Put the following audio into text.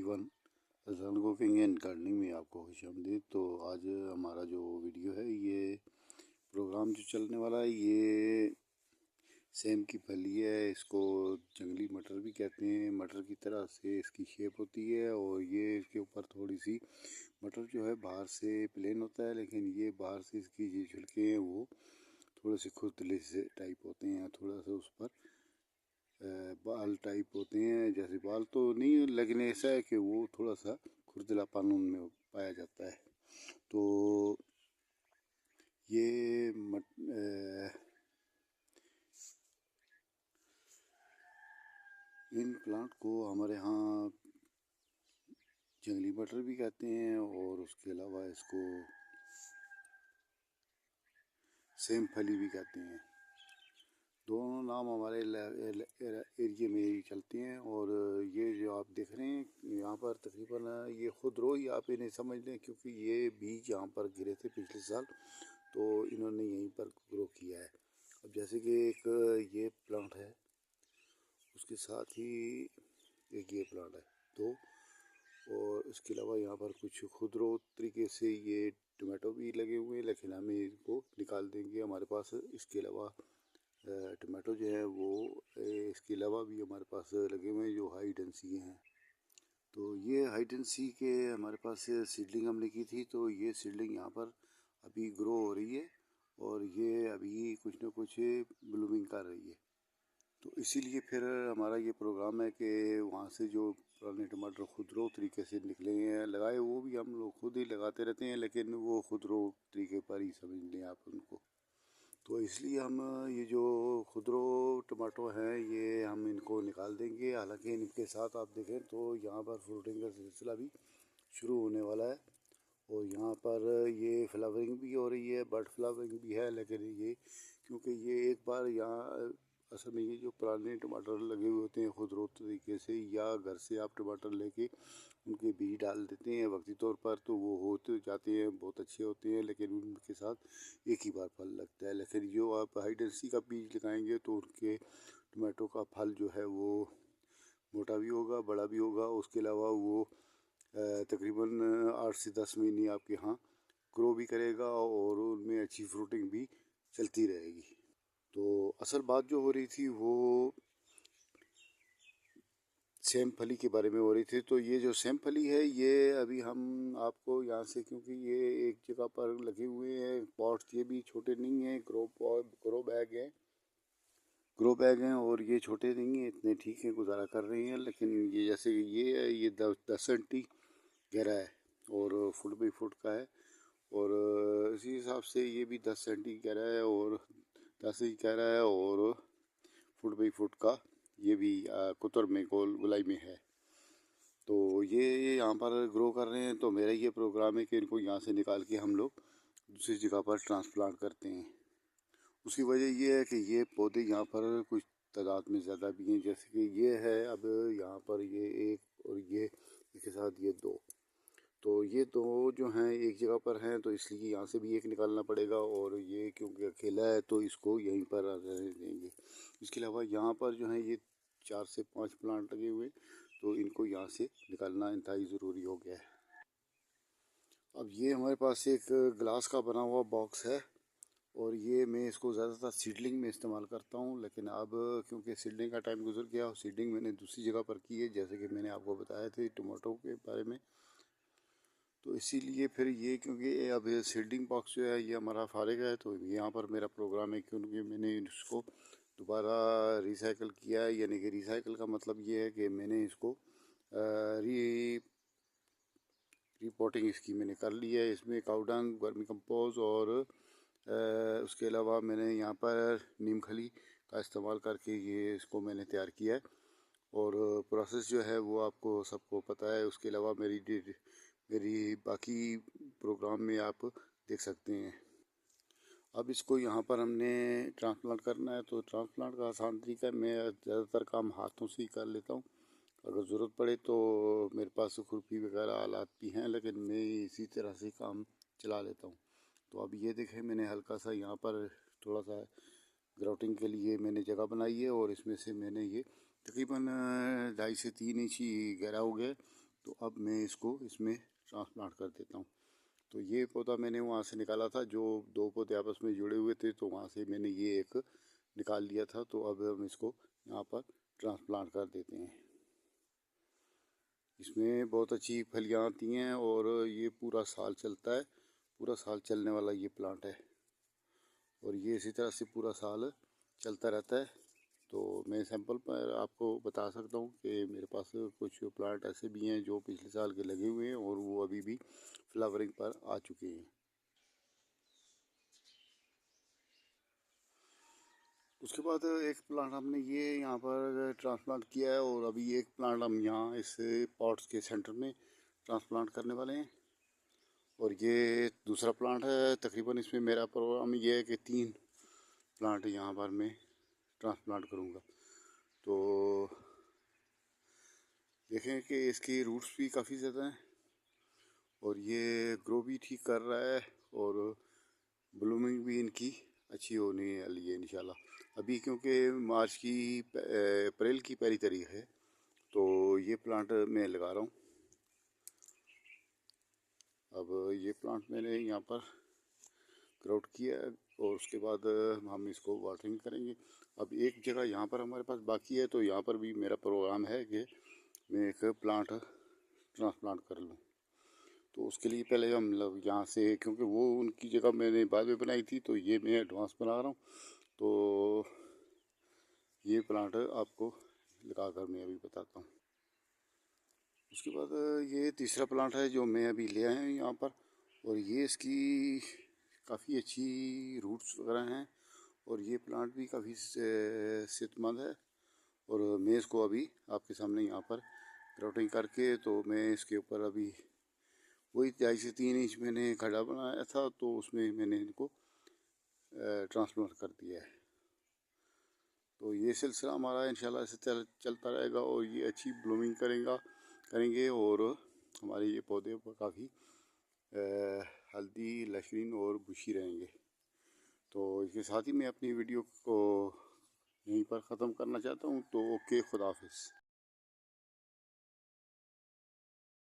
Everyone, अज़ान cooking and gardening में आपको खुशामदीद। तो आज हमारा जो वीडियो है, ये प्रोग्राम जो चलने वाला है, ये सेम की फली है। इसको जंगली मटर भी कहते हैं। मटर की तरह से इसकी शेप होती है और ये इसके ऊपर थोड़ी सी मटर जो है बाहर से प्लेन होता है, लेकिन ये बाहर से इसकी जो छिलके हैं वो थोड़े से खुरदले से टाइप होते हैं। थोड़ा सा उस पर बाल टाइप होते हैं, जैसे बाल तो नहीं, लेकिन ऐसा है कि वो थोड़ा सा खुरदलापन उनमें पाया जाता है। तो ये इन प्लांट को हमारे यहाँ जंगली मटर भी कहते हैं और उसके अलावा इसको सेम फली भी कहते हैं। दोनों नाम हमारे एरिया में ही चलते हैं। और ये जो आप देख रहे हैं यहाँ पर तकरीबन ये खुदरो ही आप इन्हें समझ लें, क्योंकि ये बीज यहाँ पर गिरे थे पिछले साल, तो इन्होंने यहीं पर ग्रो किया है। अब जैसे कि एक ये प्लांट है, उसके साथ ही एक ये प्लांट है दो, और इसके अलावा यहाँ पर कुछ खुदरो तरीके से ये टमाटो भी लगे हुए हैं, लेकिन हम इनको निकाल देंगे। हमारे पास इसके अलावा टमाटो जो है वो इसके अलावा भी हमारे पास लगे हुए हैं जो हाई डेंसिटी हैं। तो ये हाई डेंसिटी के हमारे पास सीडलिंग हमने की थी, तो ये सीडलिंग यहाँ पर अभी ग्रो हो रही है और ये अभी कुछ न कुछ ब्लूमिंग कर रही है। तो इसीलिए फिर हमारा ये प्रोग्राम है कि वहाँ से जो पुराने टमाटर खुदरो तरीके से निकले हैं लगाए, वो भी हम लोग खुद ही लगाते रहते हैं, लेकिन वो खुदरो तरीके पर ही समझ लें आप उनको। तो इसलिए हम ये जो खुदरो टमाटो हैं, ये हम इनको निकाल देंगे। हालांकि इनके साथ आप देखें तो यहाँ पर फ्रूटिंग का सिलसिला भी शुरू होने वाला है और यहाँ पर ये फ्लावरिंग भी हो रही है, बड फ्लावरिंग भी है। लेकिन ये क्योंकि ये एक बार यहाँ असल में ये जो पुराने टमाटर लगे हुए होते हैं खुदरो तरीके से, या घर से आप टमाटर लेके उनके बीज डाल देते हैं वक्ती तौर पर, तो वो होते जाते हैं, बहुत अच्छे होते हैं, लेकिन उनके साथ एक ही बार फल लगता है। लेकिन जो आप हाई डेंसिटी का बीज लगाएंगे तो उनके टमाटो का फल जो है वो मोटा भी होगा, बड़ा भी होगा। उसके अलावा वो तकरीबन 8 से 10 महीने आपके यहाँ ग्रो भी करेगा और उनमें अच्छी फ्रूटिंग भी चलती रहेगी। तो असल बात जो हो रही थी वो सेम फली के बारे में हो रही थी। तो ये जो सेम फली है, ये अभी हम आपको यहाँ से, क्योंकि ये एक जगह पर लगे हुए हैं पॉट्स, ये भी छोटे नहीं हैं, ग्रो बैग हैं और ये छोटे नहीं हैं, इतने ठीक है, गुजारा कर रही हैं। लेकिन ये जैसे ये है, ये 10 सेंटी गहरा है और फुट बाई फुट का है, और इसी हिसाब से ये भी 10 सेंटी गहरा है और 10 इंच गहरा है और फुट बाई फुट का ये भी कुतर में गोलाई में है। तो ये यहाँ पर ग्रो कर रहे हैं। तो मेरा ये प्रोग्राम है कि इनको यहाँ से निकाल के हम लोग दूसरी जगह पर ट्रांसप्लांट करते हैं। उसकी वजह ये है कि ये पौधे यहाँ पर कुछ तादाद में ज़्यादा भी हैं, जैसे कि ये है, अब यहाँ पर ये एक और ये इसके साथ ये दो, तो ये दो जो हैं एक जगह पर हैं, तो इसलिए यहाँ से भी एक निकालना पड़ेगा। और ये क्योंकि अकेला है तो इसको यहीं पर रहने देंगे। इसके अलावा यहाँ पर जो है ये 4 से 5 प्लांट लगे हुए, तो इनको यहाँ से निकालना इंतहाई ज़रूरी हो गया है। अब ये हमारे पास एक ग्लास का बना हुआ बॉक्स है और ये मैं इसको ज़्यादातर सीडलिंग में इस्तेमाल करता हूँ, लेकिन अब क्योंकि सीडलिंग का टाइम गुजर गया और सीडलिंग मैंने दूसरी जगह पर की है, जैसे कि मैंने आपको बताया था टमाटो के बारे में, तो इसीलिए फिर ये क्योंकि अब सीडिंग बॉक्स जो है ये हमारा फारिग है, तो यहाँ पर मेरा प्रोग्राम है क्योंकि मैंने इसको दोबारा रिसाइकल किया है। यानी कि रिसाइकल का मतलब ये है कि मैंने इसको रिपोर्टिंग इसकी मैंने कर ली है। इसमें काउडंग, वर्मी कंपोज और उसके अलावा मैंने यहाँ पर नीम खली का इस्तेमाल करके ये इसको मैंने तैयार किया है और प्रोसेस जो है वो आपको सबको पता है। उसके अलावा मेरी बाकी प्रोग्राम में आप देख सकते हैं। अब इसको यहाँ पर हमने ट्रांसप्लांट करना है, तो ट्रांसप्लांट का आसान तरीका है, मैं ज़्यादातर काम हाथों से ही कर लेता हूँ। अगर ज़रूरत पड़े तो मेरे पास खुरपी वगैरह आलात भी हैं, लेकिन मैं इसी तरह से काम चला लेता हूँ। तो अब ये देखें, मैंने हल्का सा यहाँ पर थोड़ा सा ग्राउटिंग के लिए मैंने जगह बनाई है और इसमें से मैंने ये तकरीबन 2.5 से 3 इंच ही गहरा हो गया, तो अब मैं इसको इसमें ट्रांसप्लांट कर देता हूँ। तो ये पौधा मैंने वहाँ से निकाला था, जो दो पौधे आपस में जुड़े हुए थे, तो वहाँ से मैंने ये एक निकाल लिया था। तो अब हम इसको यहाँ पर ट्रांसप्लांट कर देते हैं। इसमें बहुत अच्छी फलियाँ आती हैं और ये पूरा साल चलता है, पूरा साल चलने वाला ये प्लांट है और ये इसी तरह से पूरा साल चलता रहता है। तो मैं सैंपल पर आपको बता सकता हूँ कि मेरे पास कुछ प्लांट ऐसे भी हैं जो पिछले साल के लगे हुए हैं और वो अभी भी फ्लावरिंग पर आ चुके हैं। उसके बाद एक प्लांट हमने ये यहाँ पर ट्रांसप्लांट किया है और अभी एक प्लांट हम यहाँ इस पॉट्स के सेंटर में ट्रांसप्लांट करने वाले हैं। और ये दूसरा प्लांट है। तकरीबन इसमें मेरा प्रोग्राम ये है कि 3 प्लांट यहाँ पर मैं ट्रांसप्लांट करूँगा। तो देखें कि इसकी रूट्स भी काफ़ी ज़्यादा हैं और ये ग्रो भी ठीक कर रहा है और ब्लूमिंग भी इनकी अच्छी होने वाली है इंशाल्लाह। अभी क्योंकि मार्च की अप्रैल की पहली तारीख है, तो ये प्लांट मैं लगा रहा हूँ। अब ये प्लांट मैंने यहाँ पर ग्राउट किया है और उसके बाद हम इसको वाटरिंग करेंगे। अब एक जगह यहाँ पर हमारे पास बाकी है, तो यहाँ पर भी मेरा प्रोग्राम है कि मैं एक प्लांट ट्रांसप्लांट कर लूँ। तो उसके लिए पहले हम लोग यहाँ से, क्योंकि वो उनकी जगह मैंने बाद में बनाई थी, तो ये मैं एडवांस बना रहा हूँ। तो ये प्लांट आपको लगा कर मैं अभी बताता हूँ। उसके बाद ये तीसरा प्लांट है जो मैं अभी ले आया हूँ यहाँ पर, और ये इसकी काफ़ी अच्छी रूट्स वगैरह हैं और ये प्लांट भी काफ़ी सेहतमंद है। और मैं इसको अभी आपके सामने यहाँ पर ग्राउटिंग करके, तो मैं इसके ऊपर अभी वही 2.5 से 3 इंच मैंने खड्डा बनाया था, तो उसमें मैंने इनको ट्रांसप्लांट कर दिया है। तो ये सिलसिला हमारा इंशाल्लाह ऐसे चलता रहेगा और ये अच्छी ब्लूमिंग करेंगे और हमारे ये पौधे काफ़ी हेल्दी, लशीन और बुशी रहेंगे। तो इसके साथ ही मैं अपनी वीडियो को यहीं पर ख़त्म करना चाहता हूँ। तो ओके, खुदा हाफिज़।